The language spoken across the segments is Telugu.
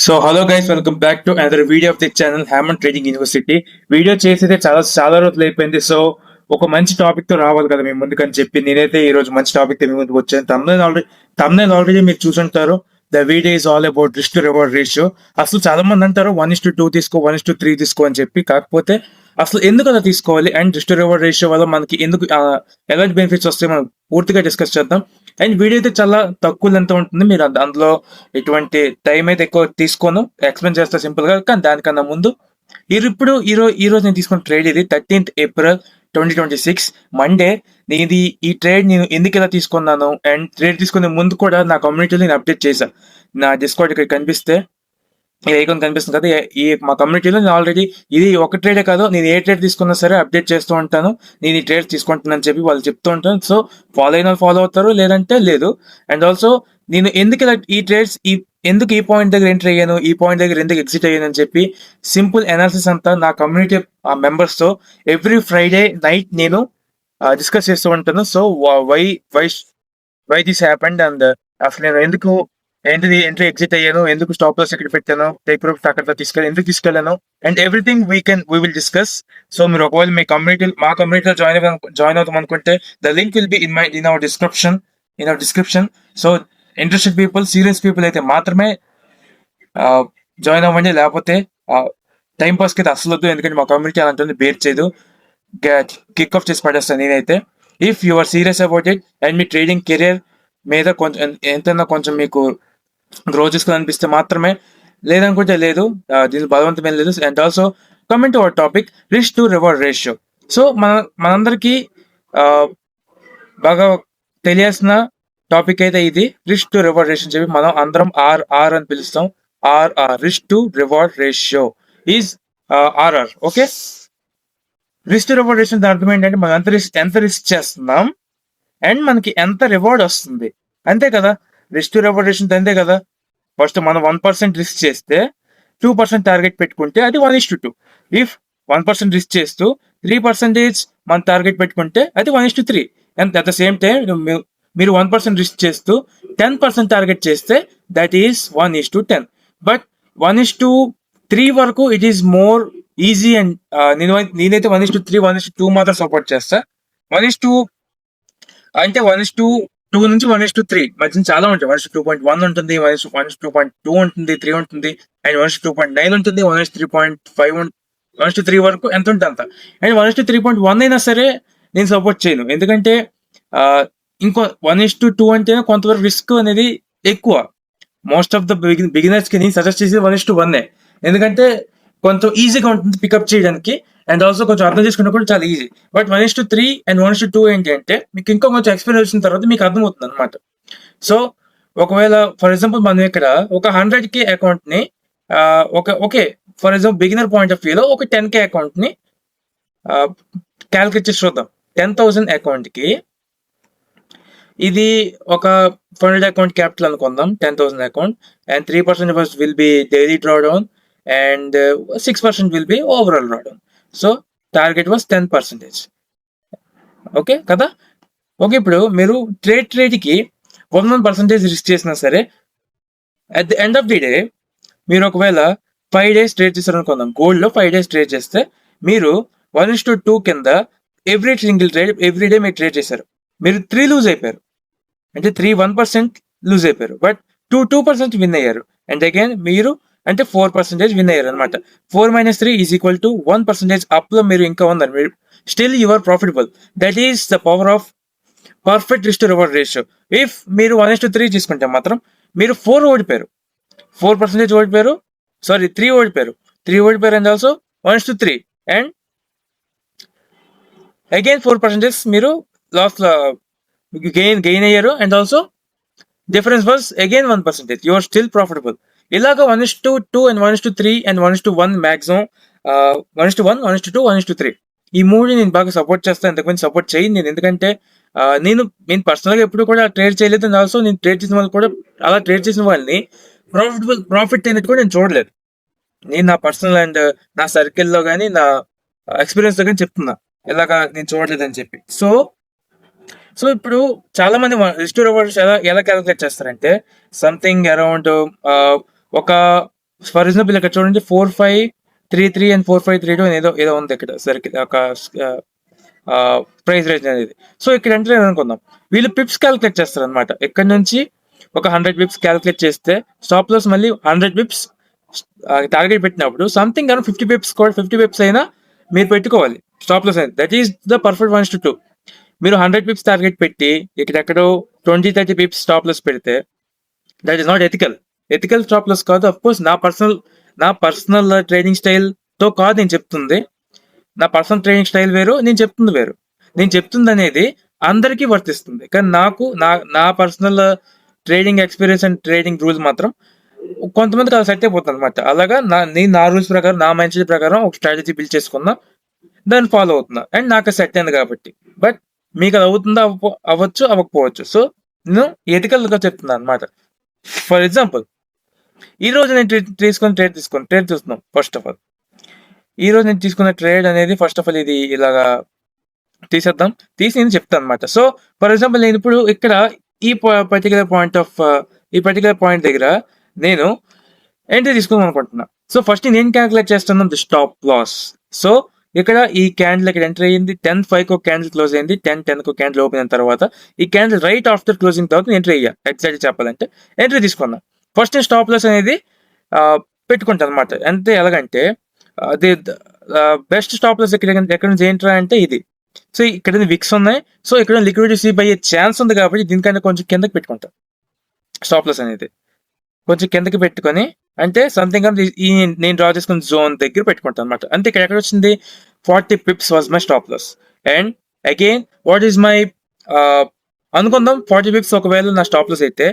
So hello guys, welcome back to another video of the channel హ్యామన్ ట్రేడింగ్ యూనివర్సిటీ. వీడియో చేసేదే చాలా చాలా రోజులు అయిపోయింది. సో ఒక మంచి టాపిక్ తో రావాలి కదా మేము ముందుకని చెప్పి నేనైతే ఈ రోజు మంచి టాపిక్ తో మీ ముందుకు వచ్చాను. తమ్నైల్ ఆల్రెడీ మీరు చూసుంటారు. The video is all about risk to reward ratio. అసలు చాలా మంది అంటారు 1:2 తీసుకో, 1:3 తీసుకో అని చెప్పి. కాకపోతే అసలు ఎందుకు అలా తీసుకోవాలి and risk to reward ratio వల్ల మనకి ఎందుకు ఎలాంటి బెనిఫిట్స్ వస్తాయి మనం పూర్తిగా డిస్కస్ చేద్దాం. అండ్ వీడియో అయితే చాలా తక్కువ లెంత్ ఉంటుంది. మీరు అందులో ఎటువంటి టైం అయితే ఎక్కువ తీసుకోను, ఎక్స్ప్లెయిన్ చేస్తా సింపుల్ గా. కానీ దానికన్నా ముందు ఈ రోజు నేను తీసుకున్న ట్రేడ్ ఇది 13th April 2026 మండే. ఈ ట్రేడ్ నేను ఎందుకు ఇలా తీసుకున్నాను అండ్ ట్రేడ్ తీసుకునే ముందు కూడా నా కమ్యూనిటీలో నేను అప్డేట్ చేశాను. నా డిస్కౌంట్ ఇక్కడ కనిపిస్తే ఈ ఐకాన్ కనిపిస్తుంది కదా, మా కమ్యూనిటీలో నేను ఆల్రెడీ ఇది ఒక ట్రేడే కాదు, నేను ఏ ట్రేడ్ తీసుకున్నా సరే అప్డేట్ చేస్తూ ఉంటాను. నేను ఈ ట్రేడ్ తీసుకుంటున్నాను చెప్పి వాళ్ళు చెప్తూ ఉంటాను. సో ఫాలో అయిన ఫాలో అవుతారు, లేదంటే లేదు. అండ్ ఆల్సో నేను ఎందుకు ఇలా ఈ ట్రేడ్స్ ఎందుకు ఈ పాయింట్ దగ్గర ఎంటర్ అయ్యాను, ఈ పాయింట్ దగ్గర ఎందుకు ఎగ్జిట్ అయ్యాను అని చెప్పి సింపుల్ అనాలిసిస్ అంతా నా కమ్యూనిటీ మెంబర్స్తో ఎవ్రీ ఫ్రైడే నైట్ నేను డిస్కస్ చేస్తూ ఉంటాను. So why why why this happened and అసలు నేను ఏంటిది ఎంట్రీ ఎగ్జిట్ అయ్యాను, ఎందుకు స్టాప్ లాస్ ఎక్కడ పెట్టాను, టేక్ ప్రూఫ్ అక్కడ ఎందుకు తీసుకెళ్ళాను and everything we will discuss. So మీరు ఒకవేళ మా కమ్యూనిటీలో జాయిన్ అవుతాం అనుకుంటే the link will be in our description. So interested people, serious people అయితే మాత్రమే జాయిన్ అవ్వండి, లేకపోతే టైం పాస్ కి అయితే అసలు వద్దు. ఎందుకంటే మా కమ్యూనిటీ అలాంటి బేర్ చేయదు, కిక్ ఆఫ్ చేసి పడేస్తాను నేనైతే. If you are serious about it and మీ ట్రేడింగ్ కెరియర్ మీద ఎంతైనా కొంచెం మీకు గ్రో చేసుకోవాలనిపిస్తే మాత్రమే, లేదనుకుంటే లేదు. దీని బలవంతమేం లేదు. And also coming to our topic, risk to reward ratio. So మనందరికీ బాగా తెలియాల్సిన టాపిక్ అయితే ఇది, రిస్క్ టు రివార్డ్ రేషియో చెప్పి మనం అందరం ఆర్ అని పిలుస్తాం. Risk to reward ratio is RR. Okay, risk to reward ratio అర్థం ఏంటంటే మనం ఎంత రిస్క్ చేస్తున్నాం అండ్ మనకి ఎంత రివార్డ్ వస్తుంది, అంతే కదా. రిస్క్ టు రివార్డ్ రేషియో అంతే కదా. ఫస్ట్ మనం 1% రిస్క్ చేస్తే 2% టార్గెట్ పెట్టుకుంటే అది 1:2. ఇఫ్ 1% రిస్క్ చేస్తూ 3% మన టార్గెట్ పెట్టుకుంటే అది 1:3. And at the same time మీరు 1% రిస్క్ చేస్తూ 10% టార్గెట్ చేస్తే దట్ ఈస్ 1:10. బట్ 1:3 వరకు it is more easy. And నేనైతే 1:3, 1:2 మాత్రం సపోర్ట్ చేస్తా. 1:2 అంటే 1:2 నుంచి 1:3 మధ్య చాలా ఉంటాయి. 1:2.1 ఉంటుంది, 1:2.2 ఉంటుంది, 3 ఉంటుంది, అండ్ 1:2.9 ఉంటుంది, 1:3.5 1:3 వరకు ఎంత ఉంటుంది అంత. అండ్ 1:3.1 అయినా సరే నేను సపోర్ట్ చేయను, ఎందుకంటే ఇంకో 1:2 అంటే కొంతవరకు రిస్క్ అనేది ఎక్కువ. మోస్ట్ ఆఫ్ ద బిగినర్స్ కి నేను సజెస్ట్ చేసేది 1:1, ఎందుకంటే కొంచెం ఈజీగా ఉంటుంది పికప్ చేయడానికి అండ్ ఆల్సో కొంచెం అర్థం చేసుకున్నా కూడా చాలా ఈజీ. బట్ 1:3 అండ్ 1:2 ఏంటి అంటే మీకు ఇంకా కొంచెం ఎక్స్పీరియన్స్ వచ్చిన తర్వాత మీకు అర్థమవుతుంది అనమాట. సో ఒకవేళ ఫర్ ఎగ్జాంపుల్ మనం ఇక్కడ ఒక 100K అకౌంట్ ని okay for example beginner point of వ్యూలో ఒక 10K అకౌంట్ ని క్యాలిక్యులేట్ చేసి చూద్దాం. 10,000 అకౌంట్ కి ఇది ఒక ఫండెడ్ అకౌంట్ క్యాపిటల్ అనుకుందాం, 10,000 account, and 3% will be daily draw down and 6% will be overall drawdown. So target was 10%. Okay కదా. ఓకే, ఇప్పుడు మీరు ట్రేడ్ కి 1% రిస్క్ చేసినా సరే at the end of the day మీరు ఒకవేళ 5 days ట్రేడ్ చేశారు అనుకుందాం, గోల్డ్ లో 5 days ట్రేడ్ చేస్తే మీరు 1:2 కింద every single trade every day మీరు ట్రేడ్ చేశారు, మీరు 3 లూజ్ అయిపోయారు. అంటే 1% లూజ్ అయిపోయారు, బట్ 2% విన్ అయ్యారు. అండ్ అగైన్ మీరు అంటే 4% విన్ అయ్యారు అనమాట. 4 - 3 ఈజ్ ఈక్వల్ టు 1% అప్ లో మీరు ఇంకా ఉన్నారు, మీరు still you are profitable. That is the power of perfect risk to reward ratio. If మీరు 1:3 తీసుకుంటే మాత్రం మీరు 4 ఓడిపోయారు, 4% ఓడిపోయారు, సారీ 3 ఓడిపోయారు, 3 ఓడిపోయారు అండ్ ఆల్సో 1:3 అండ్ అగైన్ 4% మీరు లాస్ గెయిన్ అయ్యారు and also difference was again 1%. You are still profitable. ఇలాగా 1:2 అండ్ 1:3 అండ్ 1:1 మ్యాక్సిమం 1:1, 1:2, 1:3 ఈ మూడు నేను బాగా సపోర్ట్ చేస్తాను. ఎంతకుమంది సపోర్ట్ చేయను నేను, ఎందుకంటే నేను పర్సనల్ గా ఎప్పుడు కూడా ట్రేడ్ చేయలేదు. అండ్ ఆల్సో నేను ట్రేడ్ చేసిన వాళ్ళు కూడా అలా ట్రేడ్ చేసిన వాళ్ళని ప్రాఫిట్ అయినట్టు కూడా నేను చూడలేదు. నేను నా పర్సనల్ అండ్ నా సర్కిల్లో కానీ నా ఎక్స్పీరియన్స్ తో కానీ చెప్తున్నా, ఇలాగా నేను చూడలేదు అని చెప్పి. సో ఇప్పుడు చాలా మంది రిస్క్ టు రివార్డ్స్ ఎలా క్యాలిక్యులేట్ చేస్తారంటే సంథింగ్ అరౌండ్ ఒక ఫర్ ఎగ్జాంపుల్ ఇక్కడ చూడండి 4533 అండ్ 4532 అని ఏదో ఉంది ఇక్కడ సరికి ఒక ప్రైస్ రేంజ్ అనేది. సో ఇక్కడ ఎంటర్ అనుకుందాం, వీళ్ళు పిప్స్ క్యాలిక్యులేట్ చేస్తారు అనమాట. ఇక్కడ నుంచి ఒక 100 పిప్స్ క్యాలిక్యులేట్ చేస్తే స్టాప్ లాస్ మళ్ళీ 100 పిప్స్ టార్గెట్ పెట్టినప్పుడు సంథింగ్ అరౌండ్ 50 పిప్స్ కూడా 50 పిప్స్ అయినా మీరు పెట్టుకోవాలి స్టాప్ లాస్ అనేది. That is the perfect 1:2. మీరు 100 పిప్స్ టార్గెట్ పెట్టి ఇక్కడెక్కడో 20-30 పిప్స్ స్టాప్ లాస్ పెడితే that is not ethical stop loss కాదు. అఫ్ కోర్స్ నా పర్సనల్ ట్రేడింగ్ స్టైల్ తో కాదు నేను చెప్తుంది. నా పర్సనల్ ట్రేడింగ్ స్టైల్ వేరు, నేను చెప్తుంది వేరు. నేను చెప్తుంది అనేది అందరికీ వర్తిస్తుంది, కానీ నాకు నా personal trading experience and trading rules మాత్రం కొంతమందికి అలా సెట్ అయిపోతుంది అనమాట. అలాగా నేను నా రూల్స్ ప్రకారం, నా మైండ్ సెట్ ప్రకారం ఒక స్ట్రాటజీ బిల్డ్ చేసుకున్నా, దాన్ని ఫాలో అవుతున్నా, అండ్ నాకు సెట్ అయింది కాబట్టి. బట్ మీకు అది అవుతుందా అవ్వచ్చు, అవ్వకపోవచ్చు. సో నేను ఎథికల్ గా చెప్తున్నాను అనమాట. ఫర్ ఎగ్జాంపుల్ ఈ రోజు నేను ట్రేడ్ చూస్తున్నాం. ఫస్ట్ ఆఫ్ ఆల్ ఈ రోజు నేను తీసుకున్న ట్రేడ్ అనేది ఫస్ట్ ఆఫ్ ఆల్ ఇది ఇలాగా తీసి నేను చెప్తాను అనమాట. సో ఫర్ ఎగ్జాంపుల్ నేను ఇప్పుడు ఇక్కడ ఈ పర్టికులర్ పాయింట్ దగ్గర నేను ఎంట్రీ తీసుకుందాం అనుకుంటున్నా. సో ఫస్ట్ నేను క్యాల్కులేట్ చేస్తున్నాను ది స్టాప్ లాస్. సో ఇక్కడ ఈ క్యాండిల్ ఇక్కడ ఎంటర్ అయ్యింది, 10:05 క్యాండిల్ క్లోజ్ అయింది, 10:10 క్యాండిల్ ఓపెన్ అయిన తర్వాత ఈ క్యాండిల్ రైట్ ఆఫ్టర్ క్లోజింగ్ తర్వాత ఎంట్రీ అయ్యా. ఎగ్జాక్ట్ చెప్పాలంటే ఎంట్రీ తీసుకున్నా. ఫస్ట్ నేను స్టాప్ లాస్ అనేది పెట్టుకుంటాను అనమాట. అంటే ఎలాగంటే అది బెస్ట్ స్టాప్ లాస్ ఎక్కడ నుంచి ఏంట్రా అంటే ఇది. సో ఇక్కడ విక్స్ ఉన్నాయి, సో ఇక్కడ లిక్విడిటీ స్వీప్ అయ్యే ఛాన్స్ ఉంది కాబట్టి దీనికన్నా కొంచెం కిందకి పెట్టుకుంటా స్టాప్ లాస్ అనేది. కొంచెం కిందకి పెట్టుకొని అంటే సంథింగ్ ఈ నేను డ్రా చేసుకున్న జోన్ దగ్గర పెట్టుకుంటాను అనమాట. అంటే ఇక్కడ ఎక్కడ వచ్చింది 40 pips was my stop loss. And again what is my అనుకుందాం 40 పిప్స్ ఒకవేళ నా స్టాప్ లాస్ అయితే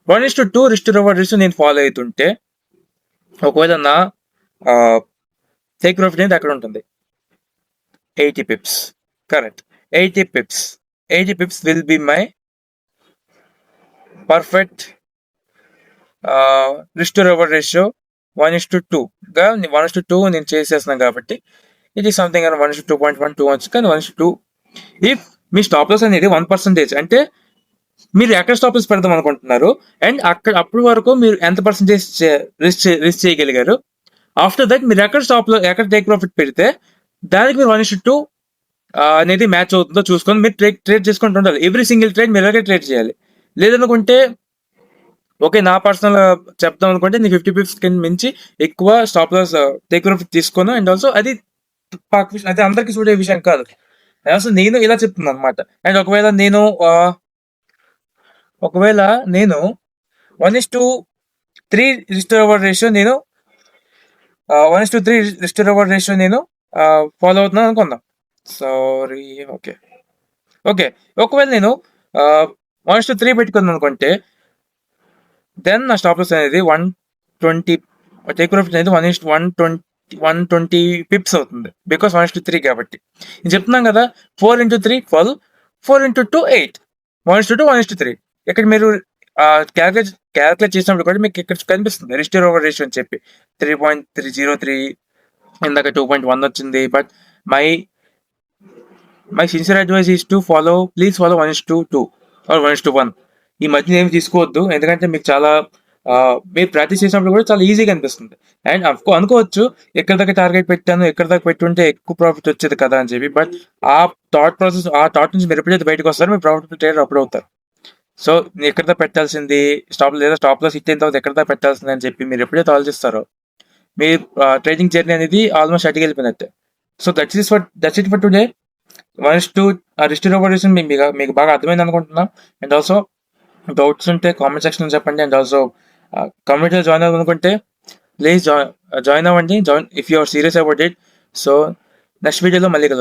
1:2 రిస్ట్ రివర్డ్ రేషియో నేను ఫాలో అవుతుంటే ఒకవేళ నా టేక్ ప్రాఫిట్ అనేది అక్కడ ఉంటుంది 80 pips. Correct, 80 pips will be my perfect risk reward ratio 1:2 గా 1:2 నేను చేసేస్తున్నాను కాబట్టి ఇది సంథింగ్ 1:2.12 వచ్చు. కానీ 1:2 ఇఫ్ మీ స్టాప్ లాస్ అనేది 1% అంటే మీరు ఎక్కడ స్టాప్ లాస్ పెడదాం అనుకుంటున్నారు అండ్ అప్పటి వరకు మీరు ఎంత పర్సెంటేజ్ రిస్క్ చేయగలిగారు. ఆఫ్టర్ దట్ మీరు ఎక్కడ టేక్ ప్రాఫిట్ పెడితే దానికి మీరు 1:2 అనేది మ్యాచ్ అవుతుందో చూసుకొని మీరు ట్రేడ్ చేసుకుంటూ ఉండాలి. ఎవ్రీ సింగిల్ ట్రేడ్ మీరు ఎలాగే ట్రేడ్ చేయాలి. లేదనుకుంటే ఓకే నా పర్సనల్ చెప్తాం అనుకుంటే నేను 50 పిప్స్ కింద మించి ఎక్కువ స్టాప్ లాస్ టేక్ ప్రాఫిట్ తీసుకోను. అండ్ ఆల్సో అది అందరికి చూడే విషయం కాదు. అసలు నేను ఇలా చెప్తున్నాను అనమాట. అండ్ ఒకవేళ నేను 1:3 రిస్ట్ రివర్డ్ రేషియో నేను 1:3 రిస్ట్ రివర్డ్ రేషియో నేను ఫాలో అవుతున్నాను అనుకుందాం. సారీ ఓకే ఒకవేళ నేను 1:3 పెట్టుకుందాం అనుకుంటే దెన్ నా స్టాప్ లాస్ అనేది 120 టేక్ ప్రాఫిట్ అనేది 120 పిప్స్ అవుతుంది. బికాస్ 1:3 కాబట్టి నేను చెప్తున్నాను కదా 4:3 12 4:2 8 1:2 1:3. ఇక్కడ మీరు క్యాల్కులేట్ చేసినప్పుడు కూడా మీకు ఇక్కడ కనిపిస్తుంది రిస్ట్ రివర్డ్ రేషియో అని చెప్పి 3.303 ఇందాక 2.1 వచ్చింది. But my sincere advice is to please follow 1:2 or 1:1. ఈ మధ్య ఏమి తీసుకోవద్దు, ఎందుకంటే మీకు చాలా మీరు ప్రాక్టీస్ చేసినప్పుడు కూడా చాలా ఈజీగా అనిపిస్తుంది. అండ్ అనుకోవచ్చు ఎక్కడ దాకా టార్గెట్ పెట్టాను, ఎక్కడ దాకా పెట్టుంటే ఎక్కువ ప్రాఫిట్ వచ్చేది కదా అని చెప్పి. బట్ ఆ థాట్ నుంచి మీరు ఎప్పుడైతే బయటకు వస్తారో మీరు ప్రాఫిట్ ట్రేడర్ అప్పుడు అవుతారు. సో ఎక్కడ దాకా పెట్టాల్సింది స్టాప్ లాస్ హిట్ అయిన తర్వాత ఎక్కడ దాకా పెట్టాల్సింది అని చెప్పి మీరు ఎప్పుడైతే ఆలోచిస్తారో మీ ట్రేడింగ్ జర్నీ అనేది ఆల్మోస్ట్ అటుకి వెళ్ళిపోయినట్టే. So that's it for today. 1:2 risk reward ratio మీకు బాగా అర్థమైంది అనుకుంటున్నా. అండ్ ఆల్సో డౌట్స్ ఉంటే కామెంట్ సెక్షన్ చెప్పండి. అండ్ ఆల్సో కమ్యూనిటీలో జాయిన్ అవ్వాలనుకుంటే ప్లీజ్ జాయిన్ అవ్వండి. If you are serious about it. So next వీడియోలో మళ్ళీ కలుద్దాం.